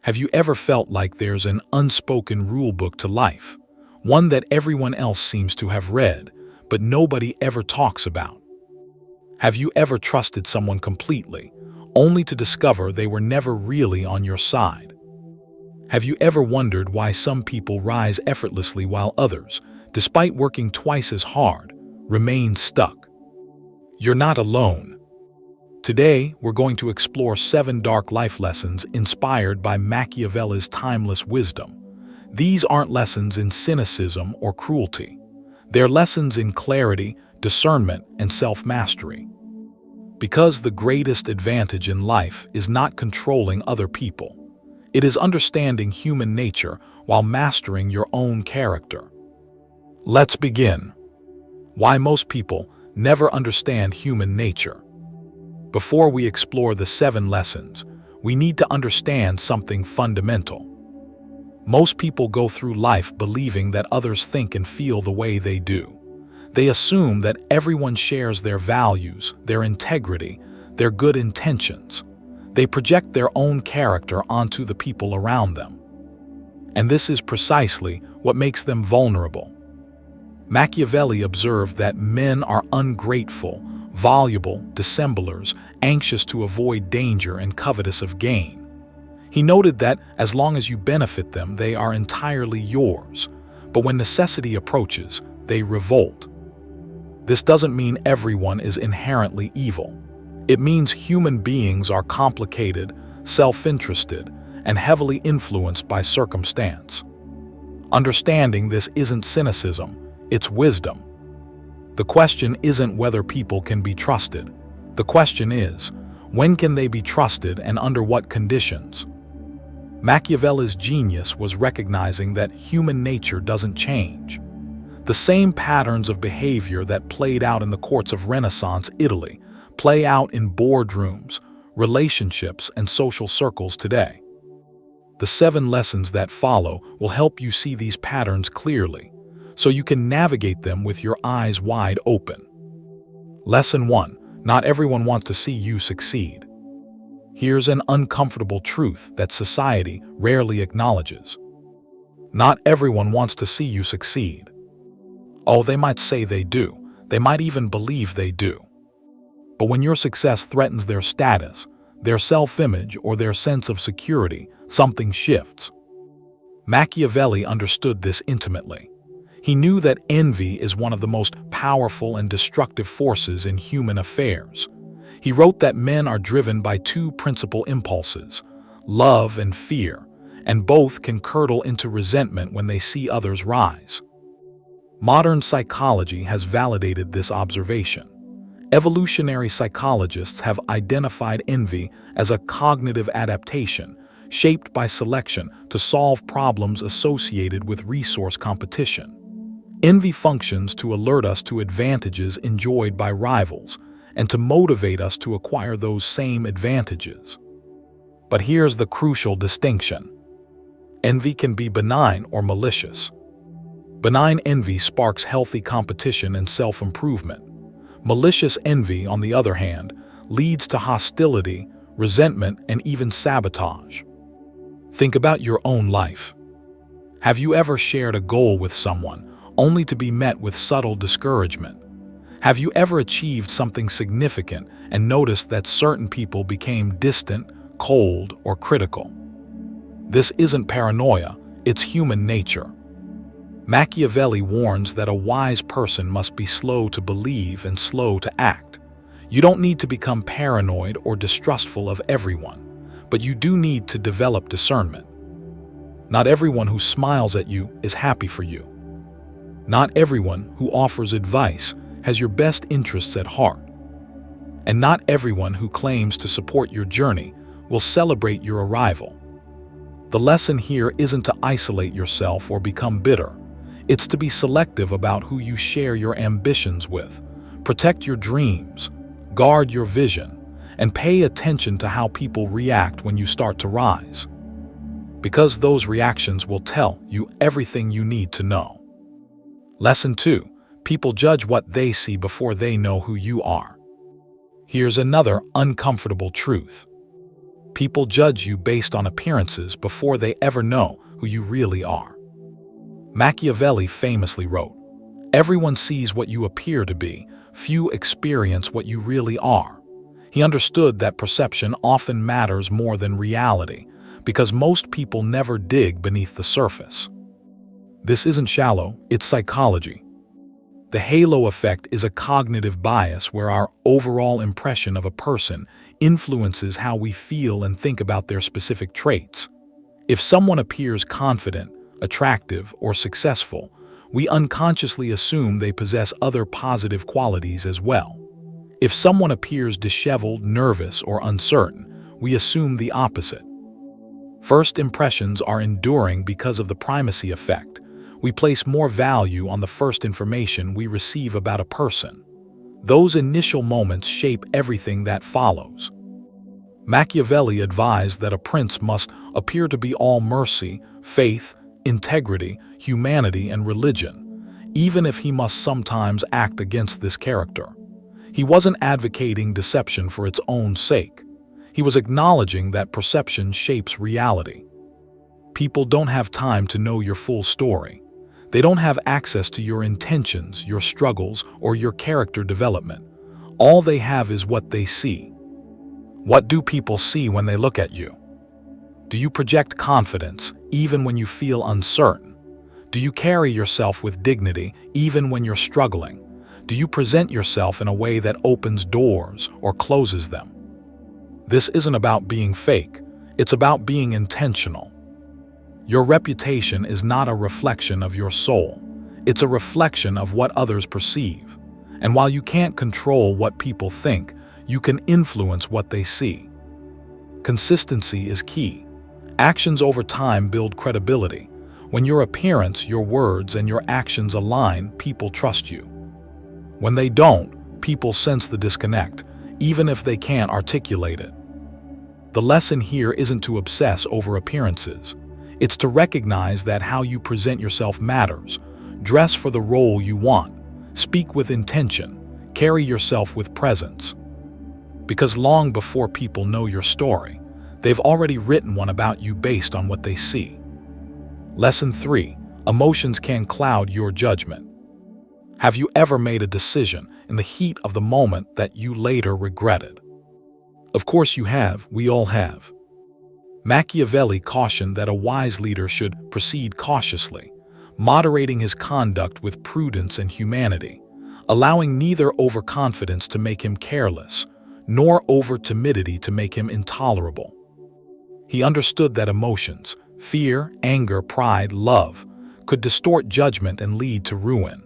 Have you ever felt like there's an unspoken rule book to life? One that everyone else seems to have read, but nobody ever talks about? Have you ever trusted someone completely, only to discover they were never really on your side? Have you ever wondered why some people rise effortlessly while others, despite working twice as hard, remain stuck? You're not alone. Today, we're going to explore 7 dark life lessons inspired by Machiavelli's timeless wisdom. These aren't lessons in cynicism or cruelty. They're lessons in clarity, discernment, and self-mastery. Because the greatest advantage in life is not controlling other people. It is understanding human nature while mastering your own character. Let's begin. Why most people never understand human nature. Before we explore the 7 lessons, we need to understand something fundamental. Most people go through life believing that others think and feel the way they do. They assume that everyone shares their values, their integrity, their good intentions. They project their own character onto the people around them. And this is precisely what makes them vulnerable. Machiavelli observed that men are ungrateful, voluble dissemblers, anxious to avoid danger and covetous of gain. He noted that as long as you benefit them, they are entirely yours, but when necessity approaches, they revolt. This doesn't mean everyone is inherently evil. It means human beings are complicated, self-interested, and heavily influenced by circumstance. Understanding this isn't cynicism, it's wisdom. The question isn't whether people can be trusted. The question is, when can they be trusted and under what conditions? Machiavelli's genius was recognizing that human nature doesn't change. The same patterns of behavior that played out in the courts of Renaissance Italy play out in boardrooms, relationships, and social circles today. The 7 lessons that follow will help you see these patterns clearly, so you can navigate them with your eyes wide open. Lesson 1. Not everyone wants to see you succeed. Here's an uncomfortable truth that society rarely acknowledges. Not everyone wants to see you succeed. Oh, they might say they do. They might even believe they do. But when your success threatens their status, their self-image, or their sense of security, something shifts. Machiavelli understood this intimately. He knew that envy is one of the most powerful and destructive forces in human affairs. He wrote that men are driven by 2 principal impulses, love and fear, and both can curdle into resentment when they see others rise. Modern psychology has validated this observation. Evolutionary psychologists have identified envy as a cognitive adaptation shaped by selection to solve problems associated with resource competition. Envy functions to alert us to advantages enjoyed by rivals and to motivate us to acquire those same advantages. But here's the crucial distinction. Envy can be benign or malicious. Benign envy sparks healthy competition and self-improvement. Malicious envy, on the other hand, leads to hostility, resentment, and even sabotage. Think about your own life. Have you ever shared a goal with someone only to be met with subtle discouragement? Have you ever achieved something significant and noticed that certain people became distant, cold, or critical? This isn't paranoia, it's human nature. Machiavelli warns that a wise person must be slow to believe and slow to act. You don't need to become paranoid or distrustful of everyone, but you do need to develop discernment. Not everyone who smiles at you is happy for you. Not everyone who offers advice has your best interests at heart. And not everyone who claims to support your journey will celebrate your arrival. The lesson here isn't to isolate yourself or become bitter. It's to be selective about who you share your ambitions with, protect your dreams, guard your vision, and pay attention to how people react when you start to rise. Because those reactions will tell you everything you need to know. Lesson 2. People judge what they see before they know who you are. Here's another uncomfortable truth. People judge you based on appearances before they ever know who you really are. Machiavelli famously wrote, "Everyone sees what you appear to be, few experience what you really are." He understood that perception often matters more than reality, because most people never dig beneath the surface. This isn't shallow, it's psychology. The halo effect is a cognitive bias where our overall impression of a person influences how we feel and think about their specific traits. If someone appears confident, attractive, or successful, we unconsciously assume they possess other positive qualities as well. If someone appears disheveled, nervous, or uncertain, we assume the opposite. First impressions are enduring because of the primacy effect. We place more value on the first information we receive about a person. Those initial moments shape everything that follows. Machiavelli advised that a prince must appear to be all mercy, faith, integrity, humanity, and religion, even if he must sometimes act against this character. He wasn't advocating deception for its own sake. He was acknowledging that perception shapes reality. People don't have time to know your full story. They don't have access to your intentions, your struggles, or your character development. All they have is what they see. What do people see when they look at you? Do you project confidence, even when you feel uncertain? Do you carry yourself with dignity, even when you're struggling? Do you present yourself in a way that opens doors or closes them? This isn't about being fake. It's about being intentional. Your reputation is not a reflection of your soul. It's a reflection of what others perceive. And while you can't control what people think, you can influence what they see. Consistency is key. Actions over time build credibility. When your appearance, your words, and your actions align, people trust you. When they don't, people sense the disconnect, even if they can't articulate it. The lesson here isn't to obsess over appearances. It's to recognize that how you present yourself matters. Dress for the role you want. Speak with intention. Carry yourself with presence. Because long before people know your story, they've already written one about you based on what they see. Lesson 3. Emotions can cloud your judgment. Have you ever made a decision in the heat of the moment that you later regretted? Of course you have, we all have. Machiavelli cautioned that a wise leader should proceed cautiously, moderating his conduct with prudence and humanity, allowing neither overconfidence to make him careless, nor over-timidity to make him intolerable. He understood that emotions, fear, anger, pride, love, could distort judgment and lead to ruin.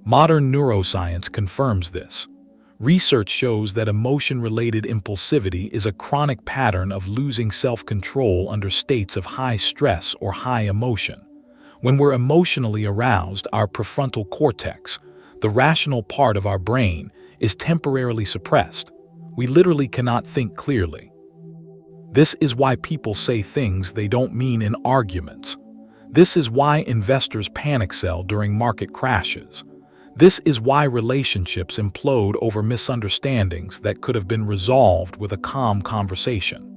Modern neuroscience confirms this. Research shows that emotion-related impulsivity is a chronic pattern of losing self-control under states of high stress or high emotion. When we're emotionally aroused, our prefrontal cortex, the rational part of our brain, is temporarily suppressed. We literally cannot think clearly. This is why people say things they don't mean in arguments. This is why investors panic sell during market crashes. This is why relationships implode over misunderstandings that could have been resolved with a calm conversation.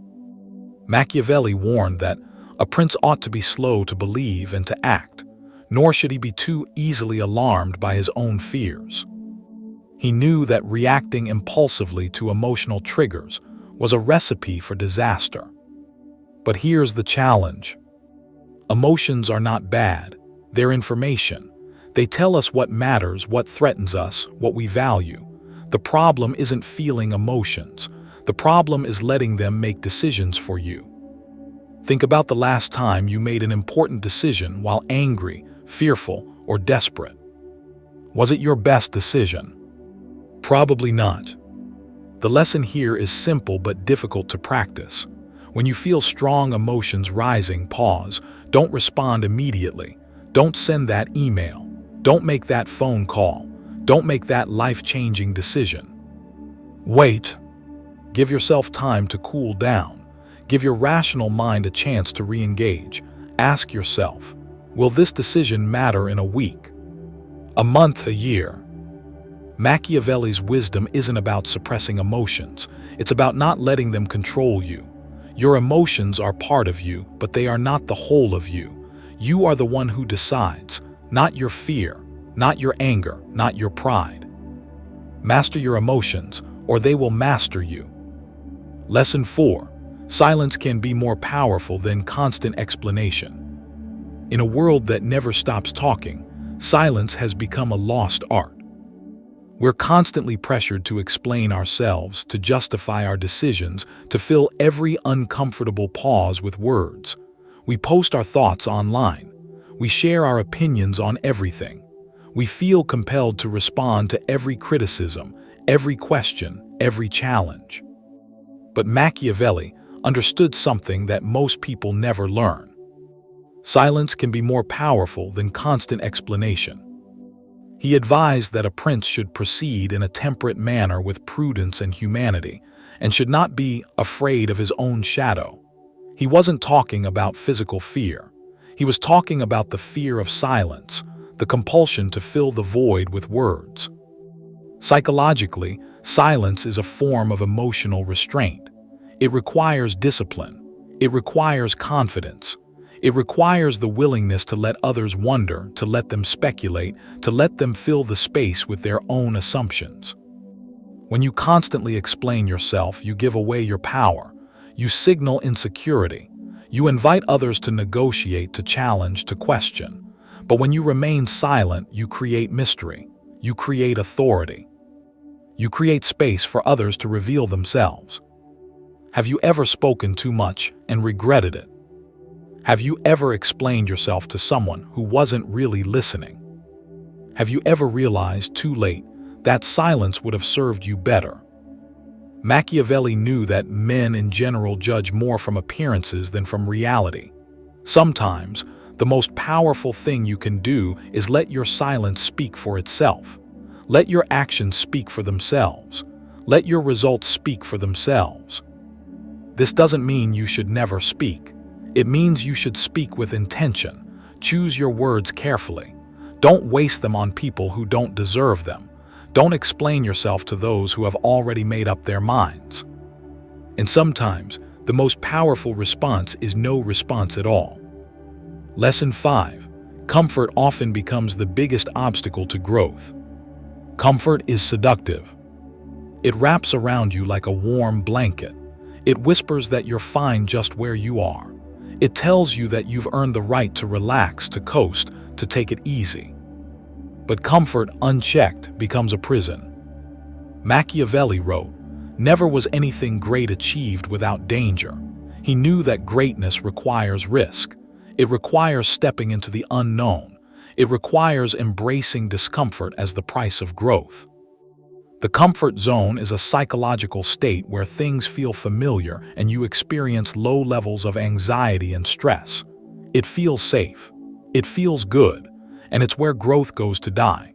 Machiavelli warned that a prince ought to be slow to believe and to act, nor should he be too easily alarmed by his own fears. He knew that reacting impulsively to emotional triggers was a recipe for disaster. But here's the challenge. Emotions are not bad, they're information. They tell us what matters, what threatens us, what we value. The problem isn't feeling emotions. The problem is letting them make decisions for you. Think about the last time you made an important decision while angry, fearful, or desperate. Was it your best decision? Probably not. The lesson here is simple but difficult to practice. When you feel strong emotions rising, pause. Don't respond immediately. Don't send that email. Don't make that phone call. Don't make that life-changing decision. Wait. Give yourself time to cool down. Give your rational mind a chance to re-engage. Ask yourself, will this decision matter in a week, a month, a year? Machiavelli's wisdom isn't about suppressing emotions. It's about not letting them control you. Your emotions are part of you, but they are not the whole of you. You are the one who decides, not your fear, not your anger, not your pride. Master your emotions, or they will master you. Lesson 4. Silence can be more powerful than constant explanation. In a world that never stops talking, silence has become a lost art. We're constantly pressured to explain ourselves, to justify our decisions, to fill every uncomfortable pause with words. We post our thoughts online. We share our opinions on everything. We feel compelled to respond to every criticism, every question, every challenge. But Machiavelli understood something that most people never learn. Silence can be more powerful than constant explanation. He advised that a prince should proceed in a temperate manner with prudence and humanity, and should not be afraid of his own shadow. He wasn't talking about physical fear. He was talking about the fear of silence, the compulsion to fill the void with words. Psychologically, silence is a form of emotional restraint. It requires discipline. It requires confidence. It requires the willingness to let others wonder, to let them speculate, to let them fill the space with their own assumptions. When you constantly explain yourself, you give away your power. You signal insecurity. You invite others to negotiate, to challenge, to question. But when you remain silent, you create mystery. You create authority. You create space for others to reveal themselves. Have you ever spoken too much and regretted it? Have you ever explained yourself to someone who wasn't really listening? Have you ever realized too late that silence would have served you better? Machiavelli knew that men in general judge more from appearances than from reality. Sometimes, the most powerful thing you can do is let your silence speak for itself. Let your actions speak for themselves. Let your results speak for themselves. This doesn't mean you should never speak. It means you should speak with intention. Choose your words carefully. Don't waste them on people who don't deserve them. Don't explain yourself to those who have already made up their minds. And sometimes, the most powerful response is no response at all. Lesson 5. Comfort often becomes the biggest obstacle to growth. Comfort is seductive. It wraps around you like a warm blanket. It whispers that you're fine just where you are. It tells you that you've earned the right to relax, to coast, to take it easy. But comfort, unchecked, becomes a prison. Machiavelli wrote, "Never was anything great achieved without danger." He knew that greatness requires risk. It requires stepping into the unknown. It requires embracing discomfort as the price of growth. The comfort zone is a psychological state where things feel familiar and you experience low levels of anxiety and stress. It feels safe. It feels good. And it's where growth goes to die.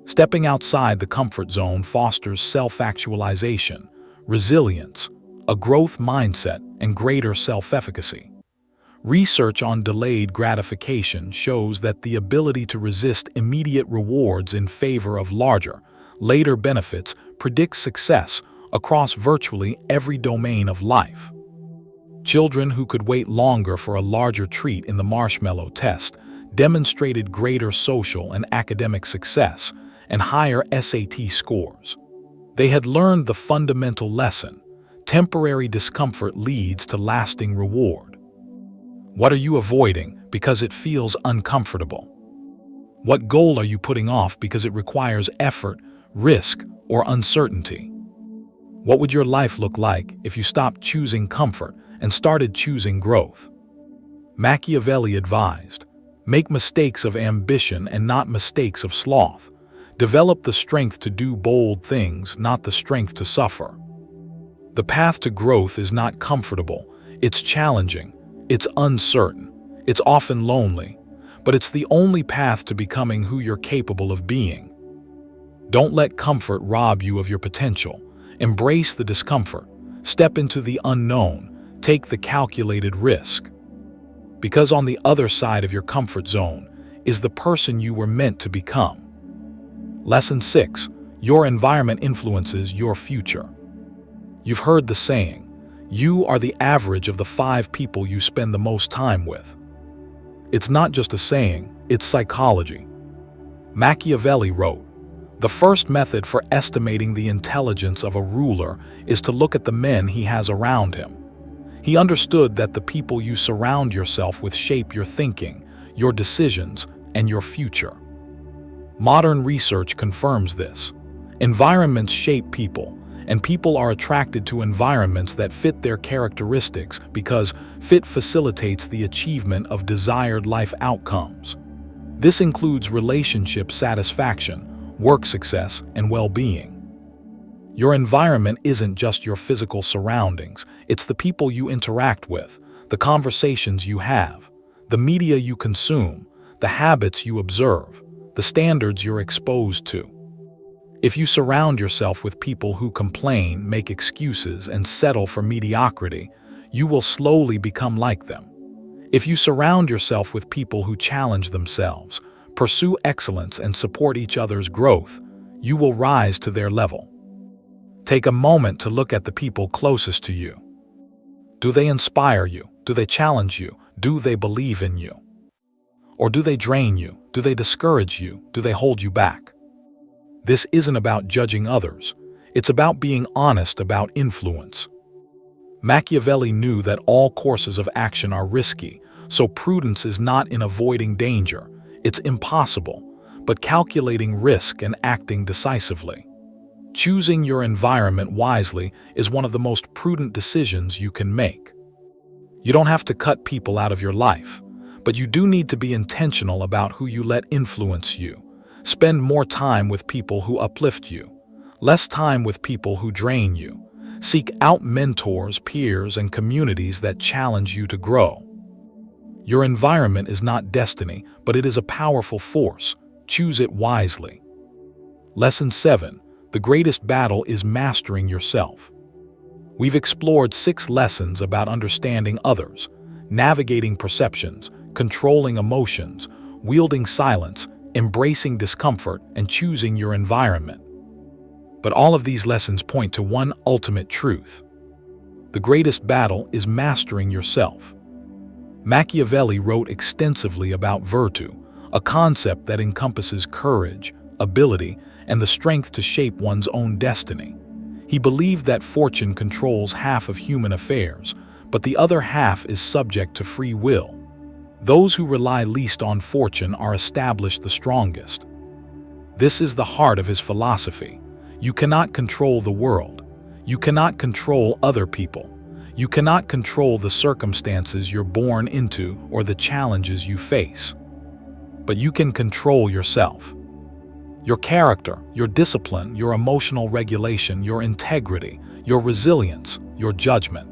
Stepping outside the comfort zone fosters self-actualization, resilience, a growth mindset, and greater self-efficacy. Research on delayed gratification shows that the ability to resist immediate rewards in favor of larger, later benefits predicts success across virtually every domain of life. Children who could wait longer for a larger treat in the marshmallow test demonstrated greater social and academic success and higher SAT scores. They had learned the fundamental lesson: temporary discomfort leads to lasting reward. What are you avoiding because it feels uncomfortable? What goal are you putting off because it requires effort, risk, or uncertainty? What would your life look like if you stopped choosing comfort and started choosing growth? Machiavelli advised, "Make mistakes of ambition and not mistakes of sloth. Develop the strength to do bold things, not the strength to suffer." The path to growth is not comfortable. It's challenging. It's uncertain. It's often lonely. But it's the only path to becoming who you're capable of being. Don't let comfort rob you of your potential. Embrace the discomfort. Step into the unknown. Take the calculated risk. Because on the other side of your comfort zone is the person you were meant to become. Lesson 6. Your environment influences your future. You've heard the saying, You are the average of the 5 people you spend the most time with. It's not just a saying, it's psychology. Machiavelli wrote, "The first method for estimating the intelligence of a ruler is to look at the men he has around him." He understood that the people you surround yourself with shape your thinking, your decisions, and your future. Modern research confirms this. Environments shape people, and people are attracted to environments that fit their characteristics because fit facilitates the achievement of desired life outcomes. This includes relationship satisfaction, work success, and well-being. Your environment isn't just your physical surroundings, it's the people you interact with, the conversations you have, the media you consume, the habits you observe, the standards you're exposed to. If you surround yourself with people who complain, make excuses, and settle for mediocrity, you will slowly become like them. If you surround yourself with people who challenge themselves, pursue excellence, and support each other's growth, you will rise to their level. Take a moment to look at the people closest to you. Do they inspire you? Do they challenge you? Do they believe in you? Or do they drain you? Do they discourage you? Do they hold you back? This isn't about judging others. It's about being honest about influence. Machiavelli knew that all courses of action are risky, so prudence is not in avoiding danger. It's impossible, but calculating risk and acting decisively. Choosing your environment wisely is one of the most prudent decisions you can make. You don't have to cut people out of your life, but you do need to be intentional about who you let influence you. Spend more time with people who uplift you, less time with people who drain you. Seek out mentors, peers, and communities that challenge you to grow. Your environment is not destiny, but it is a powerful force. Choose it wisely. Lesson 7. The greatest battle is mastering yourself. We've explored 6 lessons about understanding others, navigating perceptions, controlling emotions, wielding silence, embracing discomfort, and choosing your environment. But all of these lessons point to one ultimate truth. The greatest battle is mastering yourself. Machiavelli wrote extensively about virtue, a concept that encompasses courage, ability, and the strength to shape one's own destiny. He believed that fortune controls half of human affairs, but the other half is subject to free will. Those who rely least on fortune are established the strongest. This is the heart of his philosophy. You cannot control the world. You cannot control other people. You cannot control the circumstances you're born into or the challenges you face. But you can control yourself. Your character, your discipline, your emotional regulation, your integrity, your resilience, your judgment.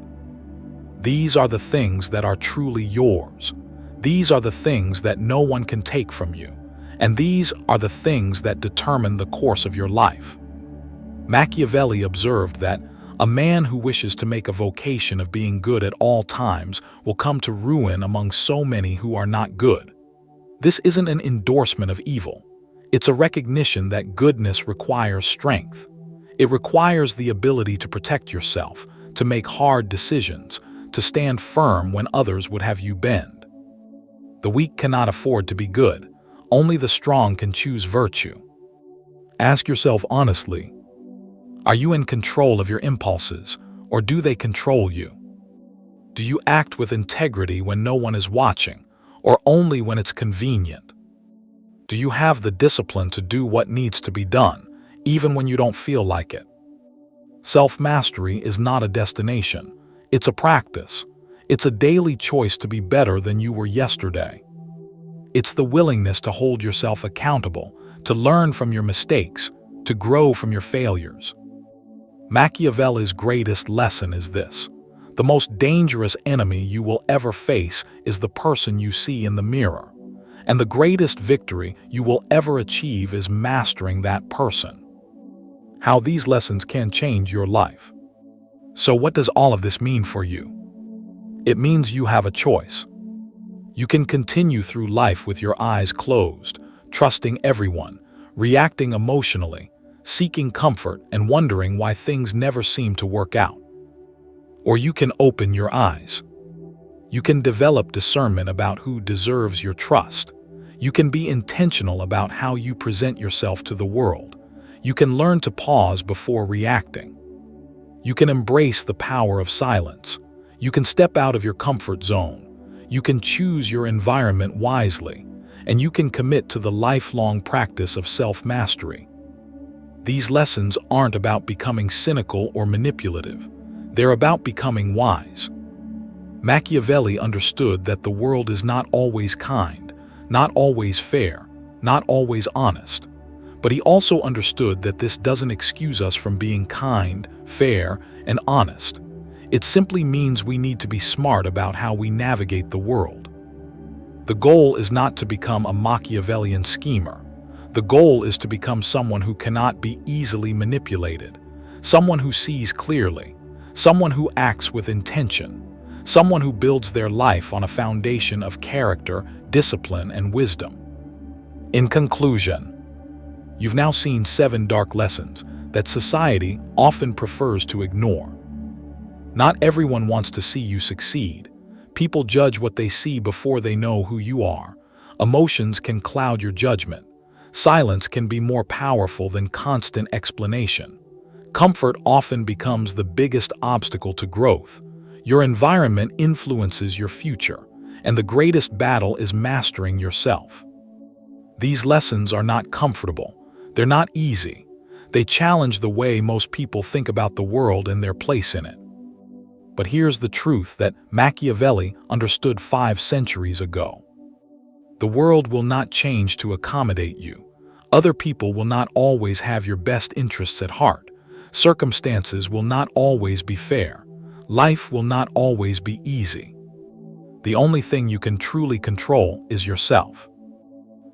These are the things that are truly yours. These are the things that no one can take from you, and these are the things that determine the course of your life. Machiavelli observed that a man who wishes to make a vocation of being good at all times will come to ruin among so many who are not good. This isn't an endorsement of evil. It's a recognition that goodness requires strength. It requires the ability to protect yourself, to make hard decisions, to stand firm when others would have you bend. The weak cannot afford to be good. Only the strong can choose virtue. Ask yourself honestly, are you in control of your impulses, or do they control you? Do you act with integrity when no one is watching, or only when it's convenient? Do you have the discipline to do what needs to be done, even when you don't feel like it? Self-mastery is not a destination. It's a practice. It's a daily choice to be better than you were yesterday. It's the willingness to hold yourself accountable, to learn from your mistakes, to grow from your failures. Machiavelli's greatest lesson is this: the most dangerous enemy you will ever face is the person you see in the mirror, and the greatest victory you will ever achieve is mastering that person. How these lessons can change your life. So what does all of this mean for you? It means you have a choice. You can continue through life with your eyes closed, trusting everyone, reacting emotionally, seeking comfort, and wondering why things never seem to work out. Or you can open your eyes. You can develop discernment about who deserves your trust. You can be intentional about how you present yourself to the world. You can learn to pause before reacting. You can embrace the power of silence. You can step out of your comfort zone. You can choose your environment wisely. And you can commit to the lifelong practice of self-mastery. These lessons aren't about becoming cynical or manipulative. They're about becoming wise. Machiavelli understood that the world is not always kind, not always fair, not always honest. But he also understood that this doesn't excuse us from being kind, fair, and honest. It simply means we need to be smart about how we navigate the world. The goal is not to become a Machiavellian schemer. The goal is to become someone who cannot be easily manipulated, someone who sees clearly, someone who acts with intention, someone who builds their life on a foundation of character, discipline, and wisdom. In conclusion, you've now seen 7 dark lessons that society often prefers to ignore. Not everyone wants to see you succeed. People judge what they see before they know who you are. Emotions can cloud your judgment. Silence can be more powerful than constant explanation. Comfort often becomes the biggest obstacle to growth. Your environment influences your future, and the greatest battle is mastering yourself. These lessons are not comfortable. They're not easy. They challenge the way most people think about the world and their place in it. But here's the truth that Machiavelli understood 5 centuries ago. The world will not change to accommodate you. Other people will not always have your best interests at heart. Circumstances will not always be fair. Life will not always be easy. The only thing you can truly control is yourself.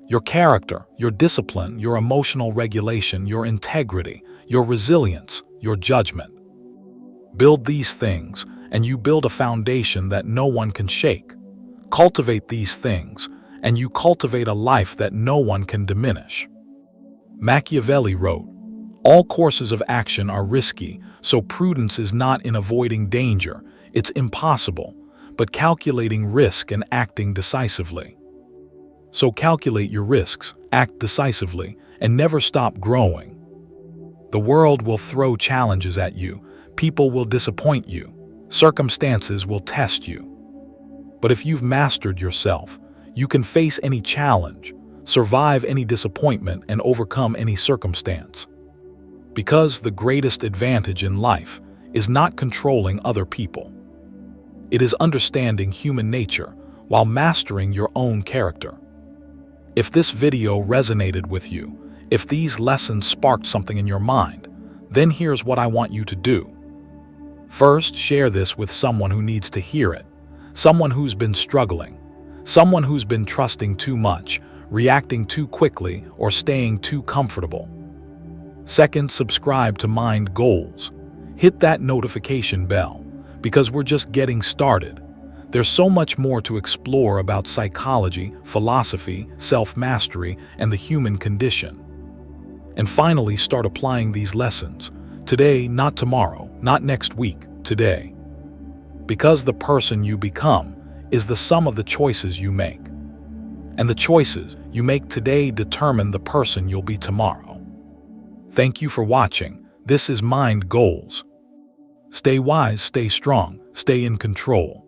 Your character, your discipline, your emotional regulation, your integrity, your resilience, your judgment. Build these things, and you build a foundation that no one can shake. Cultivate these things, and you cultivate a life that no one can diminish. Machiavelli wrote, "All courses of action are risky, so prudence is not in avoiding danger, it's impossible, but calculating risk and acting decisively." So calculate your risks, act decisively, and never stop growing. The world will throw challenges at you, people will disappoint you, circumstances will test you. But if you've mastered yourself, you can face any challenge, survive any disappointment, and overcome any circumstance. Because the greatest advantage in life is not controlling other people. It is understanding human nature while mastering your own character. If this video resonated with you, if these lessons sparked something in your mind, then here's what I want you to do. First, share this with someone who needs to hear it, someone who's been struggling, someone who's been trusting too much, reacting too quickly, or staying too comfortable. Second, subscribe to Mind Goals. Hit that notification bell, because we're just getting started. There's so much more to explore about psychology, philosophy, self-mastery, and the human condition. And finally, start applying these lessons. Today, not tomorrow, not next week, today. Because the person you become is the sum of the choices you make. And the choices you make today determine the person you'll be tomorrow. Thank you for watching. This is Mind Goals. Stay wise, stay strong, stay in control.